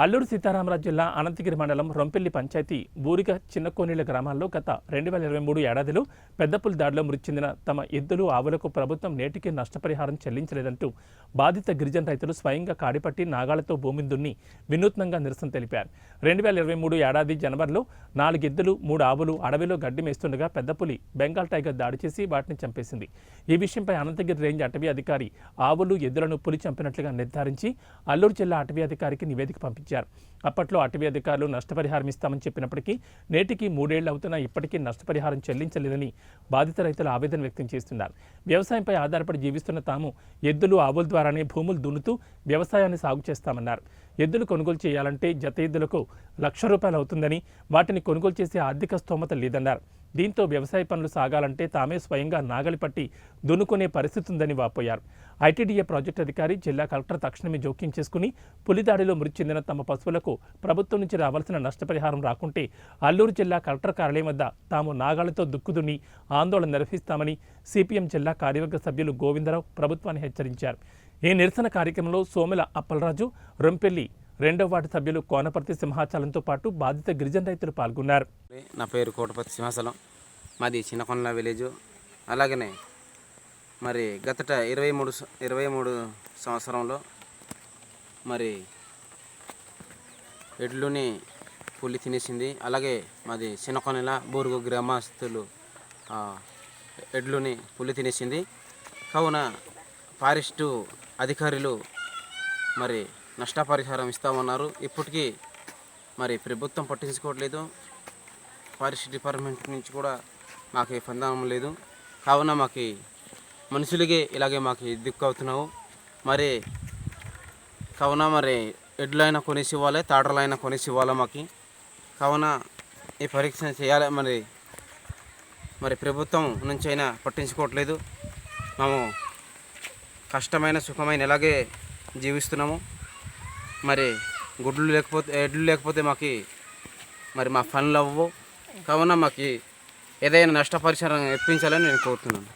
అల్లూరు సీతారామరాజు జిల్లా అనంతగిరి మండలం రొంపెల్లి పంచాయతీ బూరిగ చిన్నకోనేళ్ల గ్రామాల్లో గత 2023 ఏడాదిలో పెద్దపుల్ దాడిలో మృతి చెందిన తమ ఎద్దులు ఆవులకు ప్రభుత్వం నేటికి నష్టపరిహారం చెల్లించలేదంటూ బాధిత గిరిజన రైతులు స్వయంగా కాడిపట్టి నాగాలతో భూమిని దున్ని వినూత్నంగా నిరసన తెలిపారు. 2023 ఏడాది జనవరిలో 4 ఎద్దులు 3 ఆవులు అడవిలో గడ్డి మేస్తుండగా పెద్దపులి బెంగాల్ టైగర్ దాడి చేసి వాటిని చంపేసింది. ఈ విషయంపై అనంతగిరి రేంజ్ అటవీ అధికారి ఆవులు ఎద్దులను పులి చంపినట్లుగా నిర్ధారించి అల్లూరు జిల్లా అటవీ అధికారికి నివేదిక పంపించారు. అప్పట్లో అటవీ అధికారులు నష్టపరిహారం ఇస్తామని చెప్పినప్పటికీ నేటికి 3 ఏళ్లు అవుతున్నా ఇప్పటికీ నష్టపరిహారం చెల్లించలేదని బాధిత రైతులు ఆవేదన వ్యక్తం చేస్తున్నారు. వ్యవసాయంపై ఆధారపడి జీవిస్తున్న తాము ఎద్దులు ఆవుల ద్వారానే భూములు దున్నుతూ వ్యవసాయాన్ని సాగు చేస్తామన్నారు. ఎద్దులు కొనుగోలు చేయాలంటే జత ఎద్దులకు ₹1,00,000 అవుతుందని, వాటిని కొనుగోలు చేసే ఆర్థిక స్తోమత లేదన్నారు. దీంతో వ్యవసాయ పనులు సాగాలంటే తామే స్వయంగా నాగలి పట్టి దున్నుకునే పరిస్థితి ఉందని వాపోయారు. ఐటీడీఏ ప్రాజెక్టు అధికారి జిల్లా కలెక్టర్ తక్షణమే జోక్యం చేసుకుని పులిదాడిలో మృతి చెందిన తమ పశువులకు ప్రభుత్వం నుంచి రావాల్సిన నష్టపరిహారం రాకుంటే అల్లూరు జిల్లా కలెక్టర్ కార్యాలయం వద్ద తాము నాగాలతో దుక్కుదున్ని ఆందోళన నిర్వహిస్తామని సిపిఎం జిల్లా కార్యవర్గ సభ్యులు గోవిందరావు ప్రభుత్వాన్ని హెచ్చరించారు. ఈ నిరసన కార్యక్రమంలో సోమెల అప్పలరాజు, రొంపెల్లి 2వ వార్డు సభ్యులు కోనపర్తి సింహాచలంతో పాటు బాధిత గిరిజన రైతులు పాల్గొన్నారు. నా పేరు కోటపర్తి సింహాచలం, మాది చిన్నకొండల విలేజ్. అలాగనే మరి గత 23 సంవత్సరంలో మరి ఎడ్లుని పులి తినేసింది. అలాగే మాది చిన్నకొండల బూరుగు గ్రామస్తులు ఎడ్లుని పులి తినేసింది. కావున ఫారెస్టు అధికారులు మరి నష్టపరిహారం ఇస్తామన్నారు. ఇప్పటికీ మరి ప్రభుత్వం పట్టించుకోవట్లేదు. ఫారెస్ట్ డిపార్ట్మెంట్ నుంచి కూడా మాకు స్పందన లేదు. కావున మాకు మనుషులకే ఇలాగే మాకు దిక్కు అవుతున్నావు. మరి కావున మరి ఎడ్లైనా కొనేసి ఇవ్వాలి, తాటర్లైనా కొనేసి ఇవ్వాలి మాకు. కావున ఈ పరీక్ష చేయాలి. మరి ప్రభుత్వం నుంచి అయినా పట్టించుకోవట్లేదు. మేము కష్టమైన సుఖమైన ఇలాగే జీవిస్తున్నాము. మరి ఎడ్లు లేకపోతే మాకు మరి మా పనులు అవ్వవు. కావున మాకు ఏదైనా నష్టపరిహారం ఇప్పించాలని నేను కోరుతున్నాను.